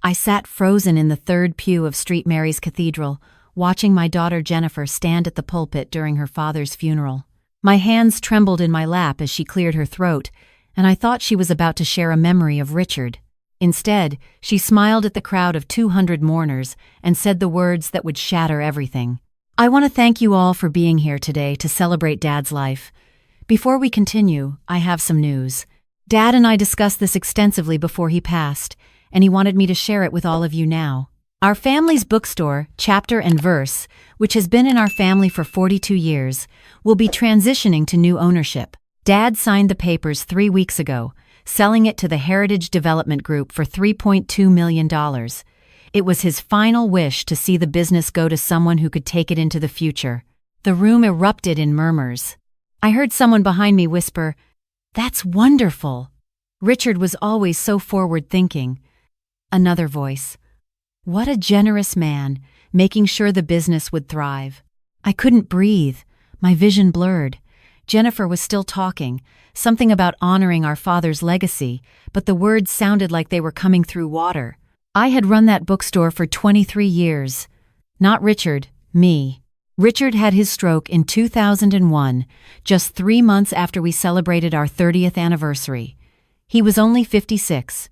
I sat frozen in the third pew of St. Mary's Cathedral, watching my daughter Jennifer stand at the pulpit during her father's funeral. My hands trembled in my lap as she cleared her throat, and I thought she was about to share a memory of Richard. Instead, she smiled at the crowd of 200 mourners and said the words that would shatter everything. "I want to thank you all for being here today to celebrate Dad's life. Before we continue, I have some news. Dad and I discussed this extensively before he passed, and he wanted me to share it with all of you now. Our family's bookstore, Chapter and Verse, which has been in our family for 42 years, will be transitioning to new ownership. Dad signed the papers 3 weeks ago, selling it to the Heritage Development Group for $3.2 million. It was his final wish to see the business go to someone who could take it into the future." The room erupted in murmurs. I heard someone behind me whisper, "That's wonderful." Richard was always so forward-thinking. Another voice, "What a generous man, making sure the business would thrive." I couldn't breathe. My vision blurred. Jennifer was still talking, something about honoring our father's legacy, but the words sounded like they were coming through water. I had run that bookstore for 23 years. Not Richard, me. Richard had his stroke in 2001, just 3 months after we celebrated our 30th anniversary. He was only 56.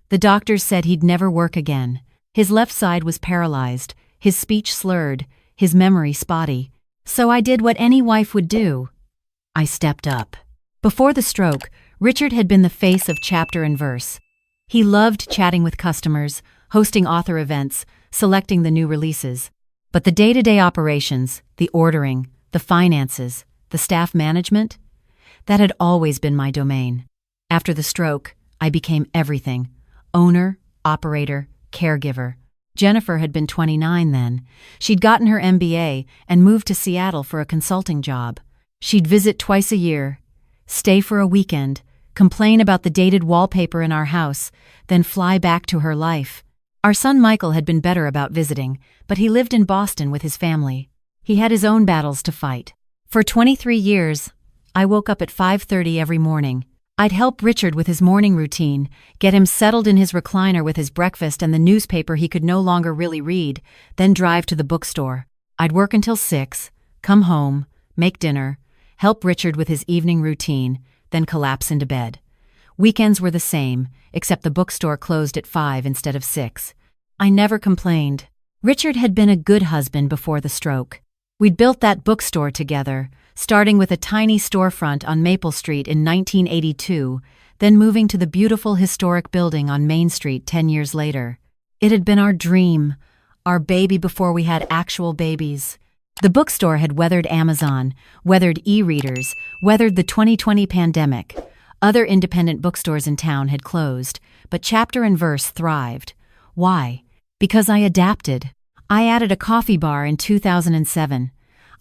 The doctors said he'd never work again. His left side was paralyzed, his speech slurred, his memory spotty. So I did what any wife would do. I stepped up. Before the stroke, Richard had been the face of Chapter and Verse. He loved chatting with customers, hosting author events, selecting the new releases. But the day-to-day operations, the ordering, the finances, the staff management, that had always been my domain. After the stroke, I became everything: owner, operator, caregiver. Jennifer had been 29 then. She'd gotten her MBA and moved to Seattle for a consulting job. She'd visit twice a year, stay for a weekend, complain about the dated wallpaper in our house, then fly back to her life. Our son Michael had been better about visiting, but he lived in Boston with his family. He had his own battles to fight. For 23 years, I woke up at 5:30 every morning. I'd help Richard with his morning routine, get him settled in his recliner with his breakfast and the newspaper he could no longer really read, then drive to the bookstore. I'd work until 6, come home, make dinner, help Richard with his evening routine, then collapse into bed. Weekends were the same, except the bookstore closed at 5 instead of 6. I never complained. Richard had been a good husband before the stroke. We'd built that bookstore together, starting with a tiny storefront on Maple Street in 1982, then moving to the beautiful historic building on Main Street 10 years later. It had been our dream, our baby before we had actual babies. The bookstore had weathered Amazon, weathered e-readers, weathered the 2020 pandemic. Other independent bookstores in town had closed, but Chapter and Verse thrived. Why? Because I adapted. I added a coffee bar in 2007.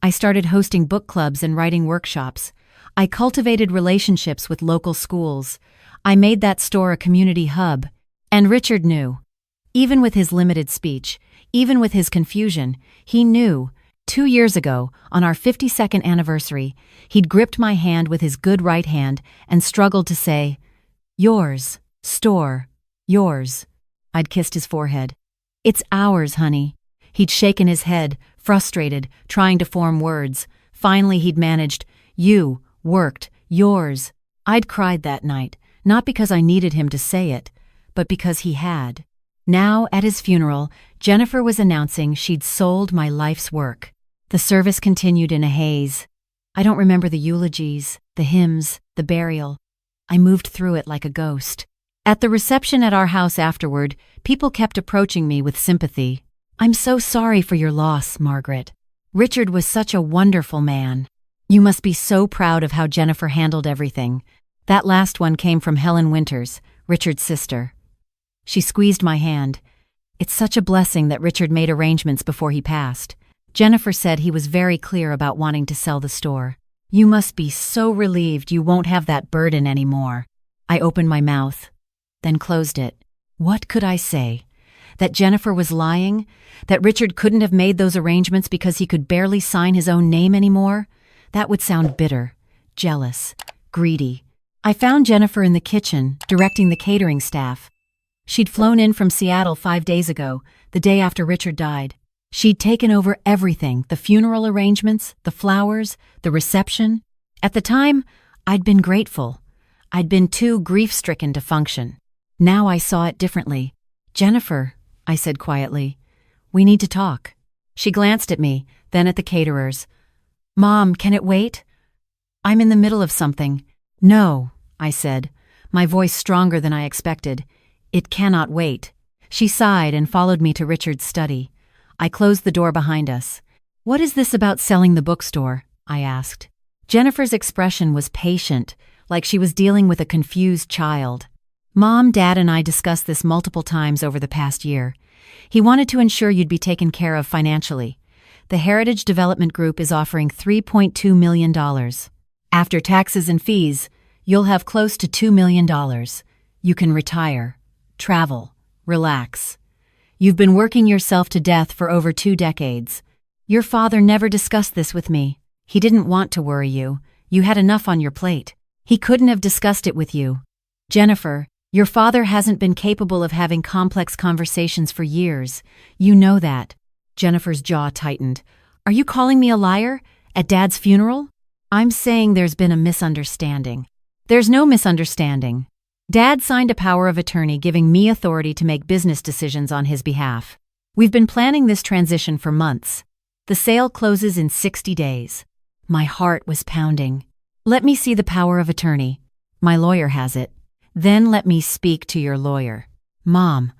I started hosting book clubs and writing workshops. I cultivated relationships with local schools. I made that store a community hub. And Richard knew. Even with his limited speech, even with his confusion, he knew. 2 years ago, on our 52nd anniversary, he'd gripped my hand with his good right hand and struggled to say, "Yours, store, yours." I'd kissed his forehead. "It's ours, honey." He'd shaken his head, frustrated, trying to form words. Finally, he'd managed, "You, worked, yours." I'd cried that night, not because I needed him to say it, but because he had. Now, at his funeral, Jennifer was announcing she'd sold my life's work. The service continued in a haze. I don't remember the eulogies, the hymns, the burial. I moved through it like a ghost. At the reception at our house afterward, people kept approaching me with sympathy. "I'm so sorry for your loss, Margaret. Richard was such a wonderful man. You must be so proud of how Jennifer handled everything." That last one came from Helen Winters, Richard's sister. She squeezed my hand. "It's such a blessing that Richard made arrangements before he passed." Jennifer said he was very clear about wanting to sell the store. "You must be so relieved you won't have that burden anymore." I opened my mouth, then closed it. What could I say? That Jennifer was lying? That Richard couldn't have made those arrangements because he could barely sign his own name anymore? That would sound bitter, jealous, greedy. I found Jennifer in the kitchen, directing the catering staff. She'd flown in from Seattle 5 days ago, the day after Richard died. She'd taken over everything, the funeral arrangements, the flowers, the reception. At the time, I'd been grateful. I'd been too grief-stricken to function. Now I saw it differently. "Jennifer," I said quietly, "we need to talk." She glanced at me, then at the caterers. "Mom, can it wait?" "I'm in the middle of something." "No," I said, my voice stronger than I expected. "It cannot wait." She sighed and followed me to Richard's study. I closed the door behind us. "What is this about selling the bookstore?" I asked. Jennifer's expression was patient, like she was dealing with a confused child. "Mom, Dad, and I discussed this multiple times over the past year. He wanted to ensure you'd be taken care of financially. The Heritage Development Group is offering $3.2 million. After taxes and fees, you'll have close to $2 million. You can retire, travel, relax. You've been working yourself to death for over 2 decades. Your father never discussed this with me. He didn't want to worry you. You had enough on your plate. He couldn't have discussed it with you. Jennifer, your father hasn't been capable of having complex conversations for years. You know that." Jennifer's jaw tightened. "Are you calling me a liar? At Dad's funeral?" "I'm saying there's been a misunderstanding." "There's no misunderstanding. Dad signed a power of attorney giving me authority to make business decisions on his behalf. We've been planning this transition for months. The sale closes in 60 days. My heart was pounding. "Let me see the power of attorney. My lawyer has it." "Then let me speak to your lawyer." "Mom."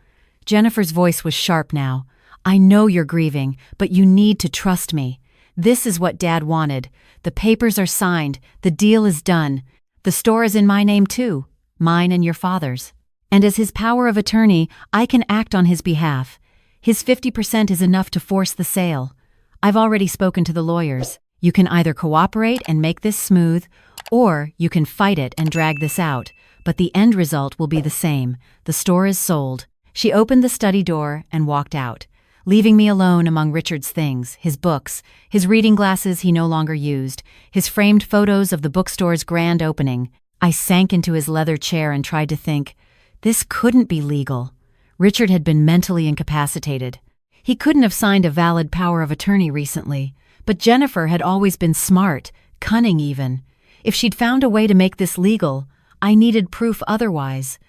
Jennifer's voice was sharp now. "I know you're grieving, but you need to trust me. This is what Dad wanted. The papers are signed. The deal is done. The store is in my name too. Mine and your father's. And as his power of attorney, I can act on his behalf. His 50% is enough to force the sale. I've already spoken to the lawyers. You can either cooperate and make this smooth, or you can fight it and drag this out, but the end result will be the same. The store is sold." She opened the study door and walked out, leaving me alone among Richard's things, his books, his reading glasses he no longer used, his framed photos of the bookstore's grand opening. I sank into his leather chair and tried to think. This couldn't be legal. Richard had been mentally incapacitated. He couldn't have signed a valid power of attorney recently, but Jennifer had always been smart, cunning even. If she'd found a way to make this legal, I needed proof otherwise.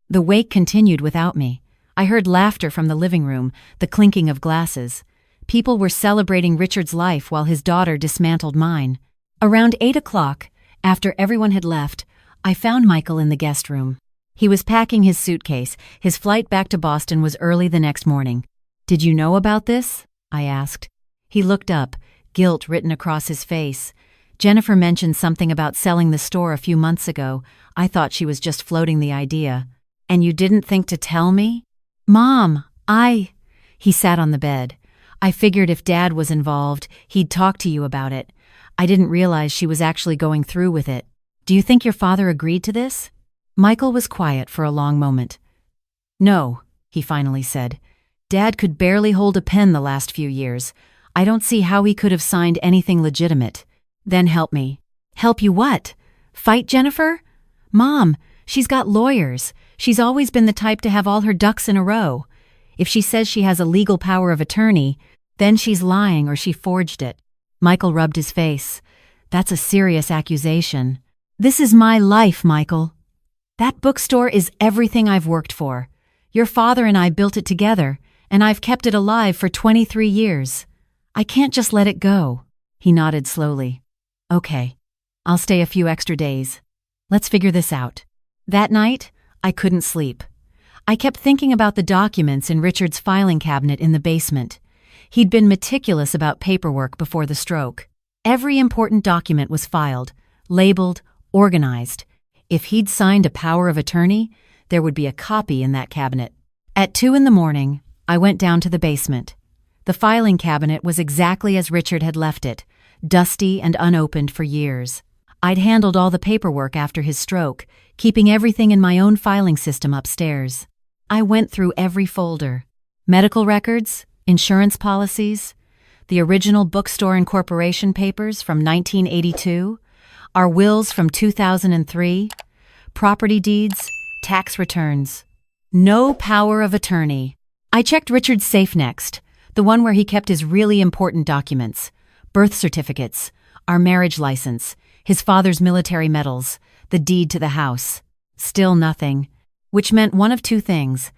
The wake continued without me. I heard laughter from the living room, the clinking of glasses. People were celebrating Richard's life while his daughter dismantled mine. Around 8 o'clock, after everyone had left, I found Michael in the guest room. He was packing his suitcase. His flight back to Boston was early the next morning. "Did you know about this?" I asked. He looked up, guilt written across his face. "Jennifer mentioned something about selling the store a few months ago. I thought she was just floating the idea." "And you didn't think to tell me?" "Mom, He sat on the bed. "I figured if Dad was involved, he'd talk to you about it. I didn't realize she was actually going through with it. Do you think your father agreed to this?" Michael was quiet for a long moment. "No," he finally said. "Dad could barely hold a pen the last few years. I don't see how he could have signed anything legitimate." "Then help me." "Help you what? Fight Jennifer?" "Mom, she's got lawyers. She's always been the type to have all her ducks in a row. If she says she has a legal power of attorney, then she's lying or she forged it." Michael rubbed his face. "That's a serious accusation." "This is my life, Michael. That bookstore is everything I've worked for. Your father and I built it together, and I've kept it alive for 23 years. I can't just let it go." He nodded slowly. "Okay, I'll stay a few extra days. Let's figure this out." That night, I couldn't sleep. I kept thinking about the documents in Richard's filing cabinet in the basement. He'd been meticulous about paperwork before the stroke. Every important document was filed, labeled, organized. If he'd signed a power of attorney, there would be a copy in that cabinet. At 2 in the morning, I went down to the basement. The filing cabinet was exactly as Richard had left it, dusty and unopened for years. I'd handled all the paperwork after his stroke, keeping everything in my own filing system upstairs. I went through every folder. Medical records, insurance policies, the original bookstore incorporation papers from 1982, our wills from 2003, property deeds, tax returns. No power of attorney. I checked Richard's safe next, the one where he kept his really important documents, birth certificates, our marriage license, his father's military medals, the deed to the house. Still nothing, which meant one of two things.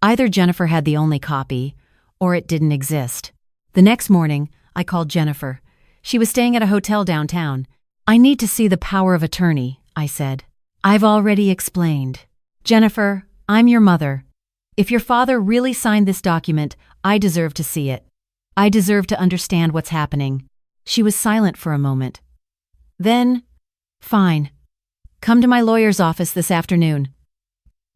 Either Jennifer had the only copy, or it didn't exist. The next morning, I called Jennifer. She was staying at a hotel downtown. "I need to see the power of attorney," I said. "I've already explained. Jennifer, I'm your mother. If your father really signed this document, I deserve to see it. I deserve to understand what's happening." She was silent for a moment. Then, "Fine. Come to my lawyer's office this afternoon.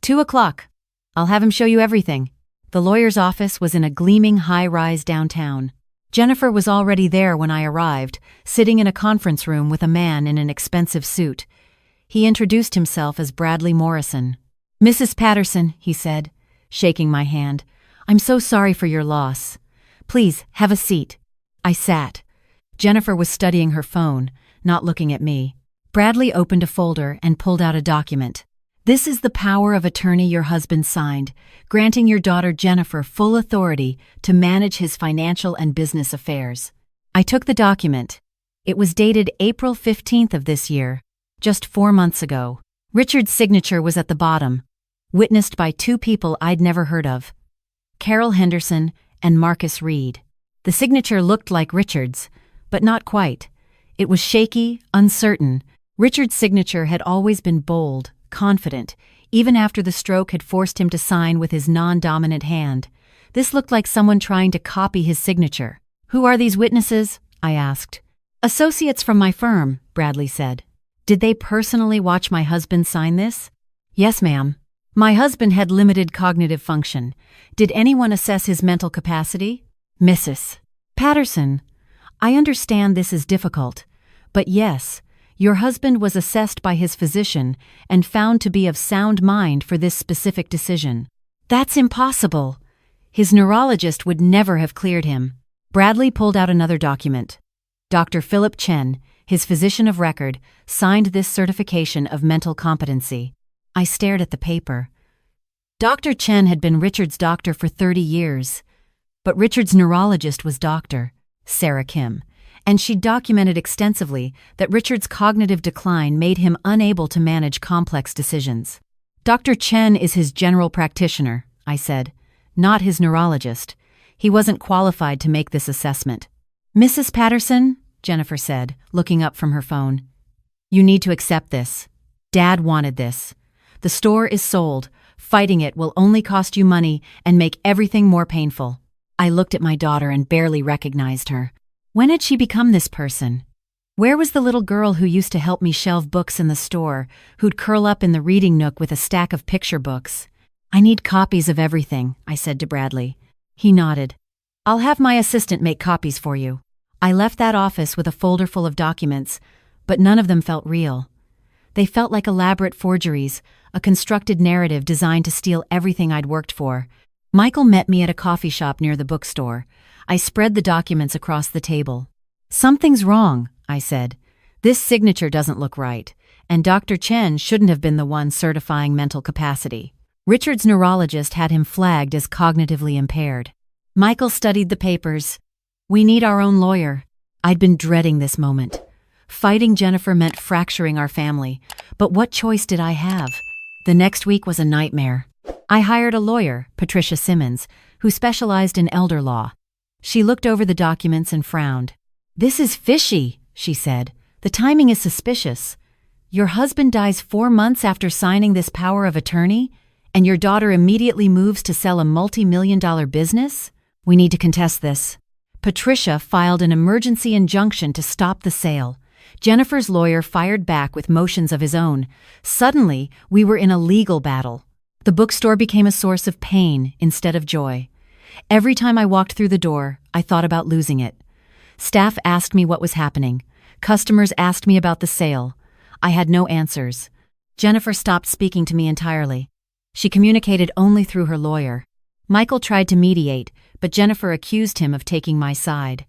2:00. I'll have him show you everything." The lawyer's office was in a gleaming high-rise downtown. Jennifer was already there when I arrived, sitting in a conference room with a man in an expensive suit. He introduced himself as Bradley Morrison. "Mrs. Patterson," he said, shaking my hand, "I'm so sorry for your loss. Please, have a seat." I sat. Jennifer was studying her phone, not looking at me. Bradley opened a folder and pulled out a document. "This is the power of attorney your husband signed, granting your daughter Jennifer full authority to manage his financial and business affairs." I took the document. It was dated April 15th of this year, just 4 months ago. Richard's signature was at the bottom, witnessed by two people I'd never heard of, Carol Henderson and Marcus Reed. The signature looked like Richard's, but not quite. It was shaky, uncertain. Richard's signature had always been bold, confident, even after the stroke had forced him to sign with his non-dominant hand. This looked like someone trying to copy his signature. "Who are these witnesses?" I asked. "Associates from my firm," Bradley said. "Did they personally watch my husband sign this?" "Yes, ma'am. My husband had limited cognitive function. Did anyone assess his mental capacity?" "Mrs. Patterson, I understand this is difficult, but yes, your husband was assessed by his physician and found to be of sound mind for this specific decision." "That's impossible. His neurologist would never have cleared him." Bradley pulled out another document. Dr. Philip Chen, his physician of record, signed this certification of mental competency. I stared at the paper. Dr. Chen had been Richard's doctor for 30 years, but Richard's neurologist was Dr. Sarah Kim, and she'd documented extensively that Richard's cognitive decline made him unable to manage complex decisions. "Dr. Chen is his general practitioner," I said, "not his neurologist. He wasn't qualified to make this assessment." "Mrs. Patterson," Jennifer said, looking up from her phone, "you need to accept this. Dad wanted this. The store is sold. Fighting it will only cost you money and make everything more painful." I looked at my daughter and barely recognized her. When had she become this person? Where was the little girl who used to help me shelve books in the store, who'd curl up in the reading nook with a stack of picture books? "I need copies of everything," I said to Bradley. He nodded. "I'll have my assistant make copies for you." I left that office with a folder full of documents, but none of them felt real. They felt like elaborate forgeries, a constructed narrative designed to steal everything I'd worked for. Michael met me at a coffee shop near the bookstore. I spread the documents across the table. "Something's wrong," I said. "This signature doesn't look right, and Dr. Chen shouldn't have been the one certifying mental capacity. Richard's neurologist had him flagged as cognitively impaired." Michael studied the papers. "We need our own lawyer." I'd been dreading this moment. Fighting Jennifer meant fracturing our family, but what choice did I have? The next week was a nightmare. I hired a lawyer, Patricia Simmons, who specialized in elder law. She looked over the documents and frowned. "This is fishy," she said. "The timing is suspicious. Your husband dies 4 months after signing this power of attorney, and your daughter immediately moves to sell a multi-million-dollar business? We need to contest this." Patricia filed an emergency injunction to stop the sale. Jennifer's lawyer fired back with motions of his own. Suddenly, we were in a legal battle. The bookstore became a source of pain instead of joy. Every time I walked through the door, I thought about losing it. Staff asked me what was happening. Customers asked me about the sale. I had no answers. Jennifer stopped speaking to me entirely. She communicated only through her lawyer. Michael tried to mediate, but Jennifer accused him of taking my side.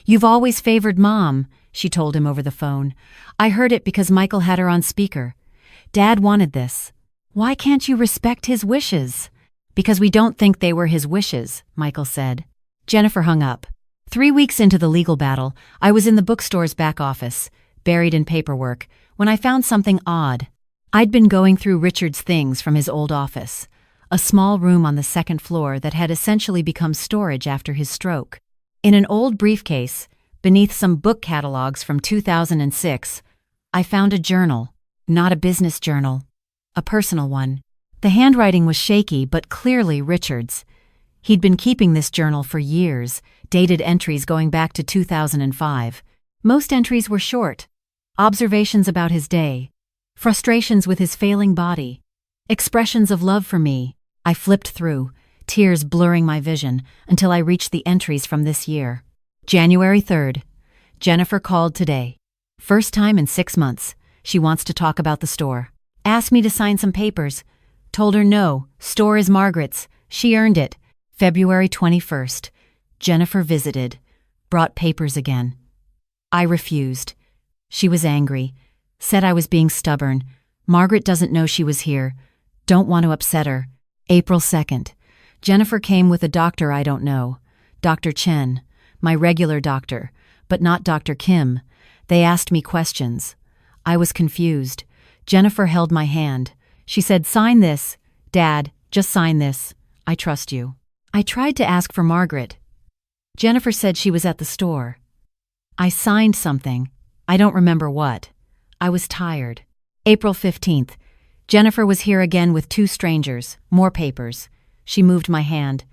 "You've always favored Mom," she told him over the phone. "I heard it because Michael had her on speaker. Dad wanted this. Why can't you respect his wishes?" Because we don't think they were his wishes, Michael said. Jennifer hung up. 3 weeks into the legal battle, I was in the bookstore's back office, buried in paperwork, when I found something odd. I'd been going through Richard's things from his old office, a small room on the second floor that had essentially become storage after his stroke. In an old briefcase, beneath some book catalogs from 2006, I found a journal, not a business journal, a personal one. The handwriting was shaky but clearly Richard's. He'd been keeping this journal for years, dated entries going back to 2005. Most entries were short. Observations about his day, frustrations with his failing body, expressions of love for me. I flipped through, tears blurring my vision, until I reached the entries from this year. January 3rd. Jennifer called today. First time in 6 months. She wants to talk about the store. Asked me to sign some papers. Told her no, store is Margaret's. She earned it. February 21st. Jennifer visited. Brought papers again. I refused. She was angry. Said I was being stubborn. Margaret doesn't know she was here. Don't want to upset her. April 2nd. Jennifer came with a doctor I don't know. Dr. Chen. My regular doctor. But not Dr. Kim. They asked me questions. I was confused. Jennifer held my hand. She said, "Sign this. Dad, just sign this. I trust you." I tried to ask for Margaret. Jennifer said she was at the store. I signed something. I don't remember what. I was tired. April 15th. Jennifer was here again with 2 strangers, more papers. She moved my hand.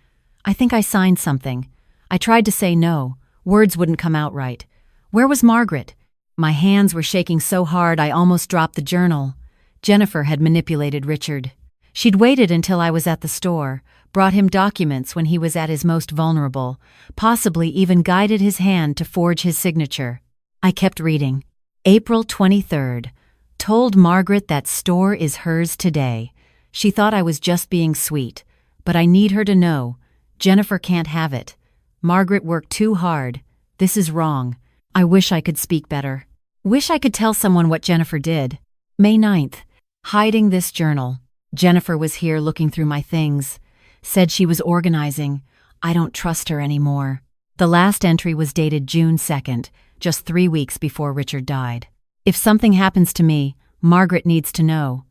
I think I signed something. I tried to say no. Words wouldn't come out right. Where was Margaret? My hands were shaking so hard I almost dropped the journal. Jennifer had manipulated Richard. She'd waited until I was at the store, brought him documents when he was at his most vulnerable, possibly even guided his hand to forge his signature. I kept reading. April 23rd. Told Margaret that store is hers today. She thought I was just being sweet, but I need her to know. Jennifer can't have it. Margaret worked too hard. This is wrong. I wish I could speak better. Wish I could tell someone what Jennifer did. May 9th. Hiding this journal. Jennifer was here looking through my things. Said she was organizing. I don't trust her anymore. The last entry was dated June 2nd, just 3 weeks before Richard died. If something happens to me, Margaret needs to know.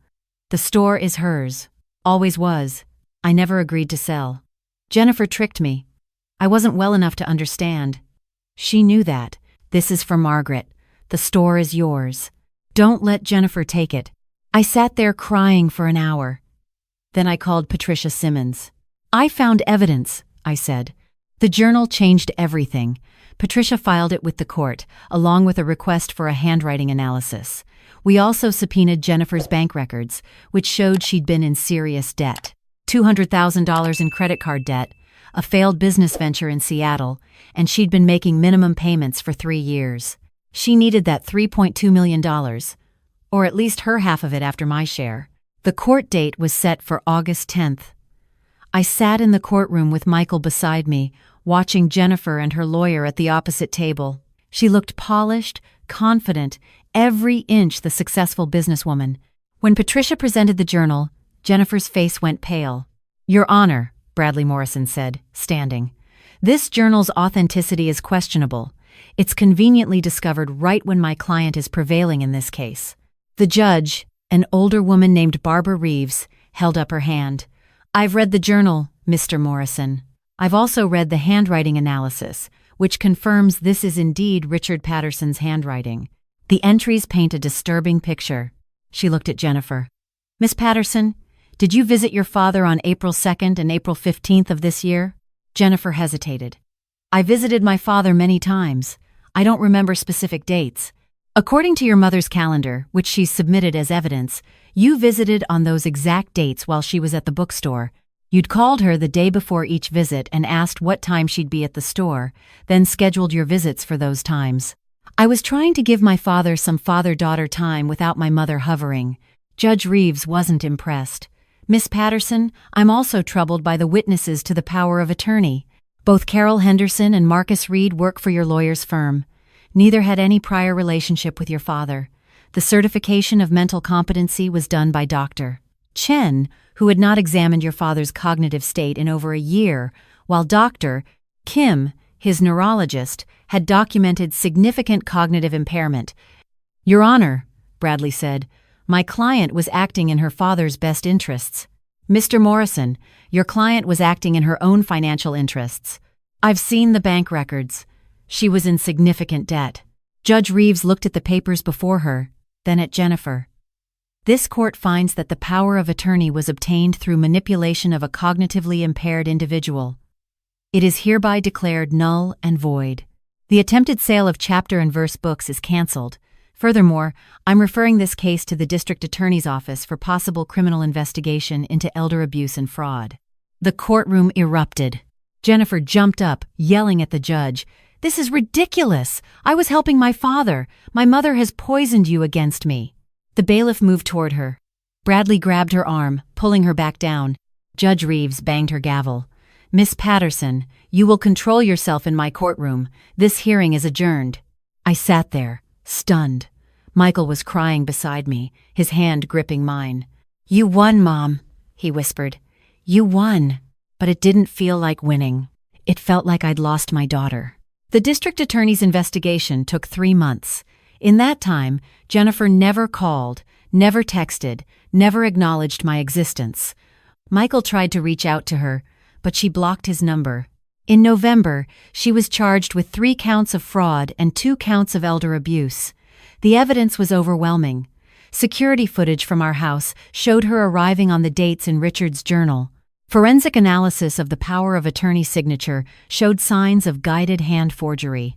The store is hers. Always was. I never agreed to sell. Jennifer tricked me. I wasn't well enough to understand. She knew that. This is for Margaret. The store is yours. Don't let Jennifer take it. I sat there crying for an hour. Then I called Patricia Simmons. I found evidence, I said. The journal changed everything. Patricia filed it with the court, along with a request for a handwriting analysis. We also subpoenaed Jennifer's bank records, which showed she'd been in serious debt. $200,000 in credit card debt, a failed business venture in Seattle, and she'd been making minimum payments for 3 years. She needed that $3.2 million, or at least her half of it after my share. The court date was set for August 10th. I sat in the courtroom with Michael beside me, watching Jennifer and her lawyer at the opposite table. She looked polished, confident, every inch the successful businesswoman. When Patricia presented the journal, Jennifer's face went pale. "Your Honor," Bradley Morrison said, standing. "This journal's authenticity is questionable. It's conveniently discovered right when my client is prevailing in this case." The judge, an older woman named Barbara Reeves, held up her hand. "I've read the journal, Mr. Morrison. I've also read the handwriting analysis, which confirms this is indeed Richard Patterson's handwriting. The entries paint a disturbing picture." She looked at Jennifer. "Miss Patterson, did you visit your father on April 2nd and April 15th of this year?" Jennifer hesitated. "I visited my father many times. I don't remember specific dates. According to your mother's calendar, which she's submitted as evidence, you visited on those exact dates while she was at the bookstore. You'd called her the day before each visit and asked what time she'd be at the store, then scheduled your visits for those times. I was trying to give my father some father-daughter time without my mother hovering." Judge Reeves wasn't impressed. "Miss Patterson, I'm also troubled by the witnesses to the power of attorney. Both Carol Henderson and Marcus Reed work for your lawyer's firm. Neither had any prior relationship with your father. The certification of mental competency was done by Dr. Chen, who had not examined your father's cognitive state in over a year, while Dr. Kim, his neurologist, had documented significant cognitive impairment. Your Honor, Bradley said, my client was acting in her father's best interests. Mr. Morrison, your client was acting in her own financial interests. I've seen the bank records. She was in significant debt. Judge Reeves looked at the papers before her, then at Jennifer. This court finds that the power of attorney was obtained through manipulation of a cognitively impaired individual. It is hereby declared null and void. The attempted sale of chapter and verse books is canceled. Furthermore, I'm referring this case to the district attorney's office for possible criminal investigation into elder abuse and fraud. The courtroom erupted. Jennifer jumped up, yelling at the judge, "This is ridiculous! I was helping my father. My mother has poisoned you against me." The bailiff moved toward her. Bradley grabbed her arm, pulling her back down. Judge Reeves banged her gavel. "Miss Patterson, you will control yourself in my courtroom. This hearing is adjourned." I sat there, stunned. Michael was crying beside me, his hand gripping mine. "You won, Mom," he whispered. "You won." But it didn't feel like winning. It felt like I'd lost my daughter. The district attorney's investigation took 3 months. In that time, Jennifer never called, never texted, never acknowledged my existence. Michael tried to reach out to her, but she blocked his number. In November, she was charged with 3 counts of fraud and 2 counts of elder abuse. The evidence was overwhelming. Security footage from our house showed her arriving on the dates in Richard's journal. Forensic analysis of the power of attorney signature showed signs of guided hand forgery.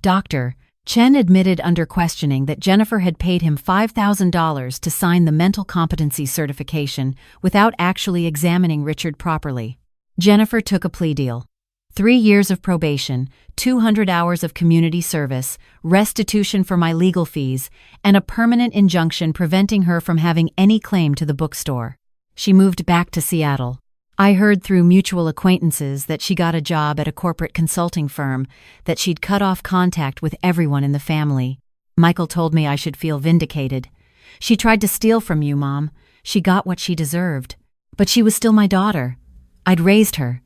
Dr. Chen admitted under questioning that Jennifer had paid him $5,000 to sign the mental competency certification without actually examining Richard properly. Jennifer took a plea deal. 3 years of probation, 200 hours of community service, restitution for my legal fees, and a permanent injunction preventing her from having any claim to the bookstore. She moved back to Seattle. I heard through mutual acquaintances that she got a job at a corporate consulting firm, that she'd cut off contact with everyone in the family. Michael told me I should feel vindicated. "She tried to steal from you, Mom. She got what she deserved. But she was still my daughter. I'd raised her.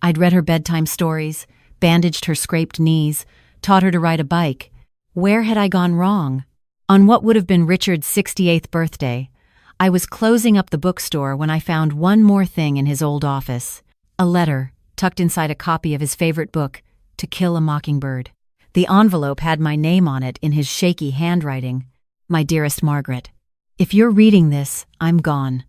I'd read her bedtime stories, bandaged her scraped knees, taught her to ride a bike. Where had I gone wrong? On what would have been Richard's 68th birthday, I was closing up the bookstore when I found one more thing in his old office. A letter, tucked inside a copy of his favorite book, To Kill a Mockingbird. The envelope had my name on it in his shaky handwriting. "My dearest Margaret, if you're reading this, I'm gone.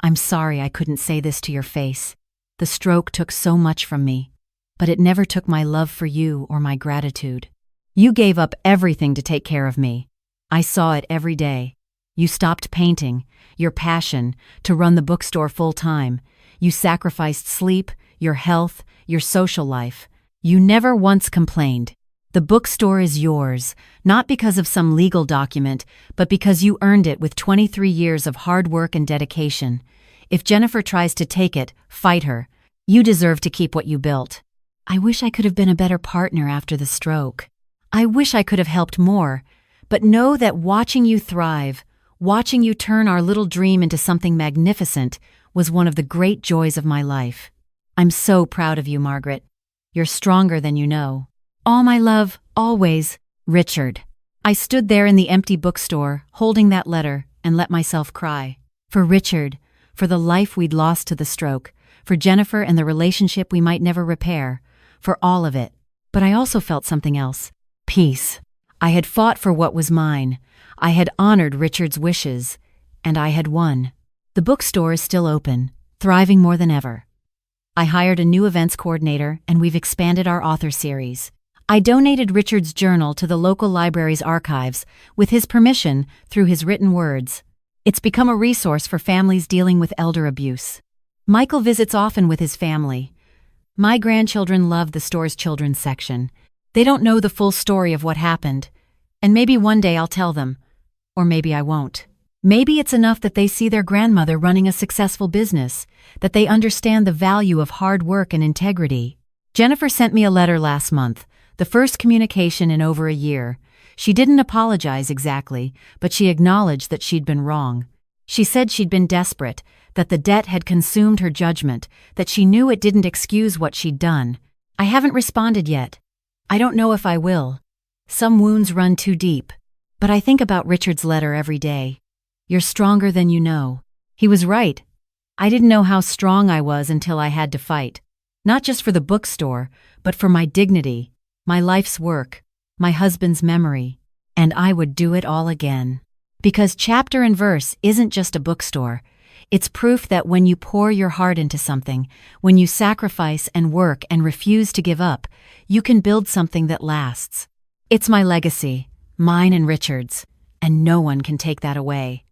I'm sorry I couldn't say this to your face. The stroke took so much from me, but it never took my love for you or my gratitude. You gave up everything to take care of me. I saw it every day. You stopped painting, your passion, to run the bookstore full-time. You sacrificed sleep, your health, your social life. You never once complained. The bookstore is yours, not because of some legal document, but because you earned it with 23 years of hard work and dedication. If Jennifer tries to take it, fight her. You deserve to keep what you built. I wish I could have been a better partner after the stroke. I wish I could have helped more, but know that watching you thrive, watching you turn our little dream into something magnificent, was one of the great joys of my life. I'm so proud of you, Margaret. You're stronger than you know. All my love, always, Richard." I stood there in the empty bookstore, holding that letter, and let myself cry. For Richard, for the life we'd lost to the stroke, for Jennifer and the relationship we might never repair, for all of it. But I also felt something else. Peace. I had fought for what was mine. I had honored Richard's wishes, and I had won. The bookstore is still open, thriving more than ever. I hired a new events coordinator, and we've expanded our author series. I donated Richard's journal to the local library's archives, with his permission, through his written words. It's become a resource for families dealing with elder abuse. Michael visits often with his family. My grandchildren love the store's children's section. They don't know the full story of what happened, and maybe one day I'll tell them. Or maybe I won't. Maybe it's enough that they see their grandmother running a successful business, that they understand the value of hard work and integrity. Jennifer sent me a letter last month, the first communication in over a year. She didn't apologize exactly, but she acknowledged that she'd been wrong. She said she'd been desperate, that the debt had consumed her judgment, that she knew it didn't excuse what she'd done. I haven't responded yet. I don't know if I will. Some wounds run too deep. But I think about Richard's letter every day. You're stronger than you know. He was right. I didn't know how strong I was until I had to fight. Not just for the bookstore, but for my dignity, my life's work, my husband's memory. And I would do it all again. Because chapter and verse isn't just a bookstore. It's proof that when you pour your heart into something, when you sacrifice and work and refuse to give up, you can build something that lasts. It's my legacy, mine and Richard's, and no one can take that away.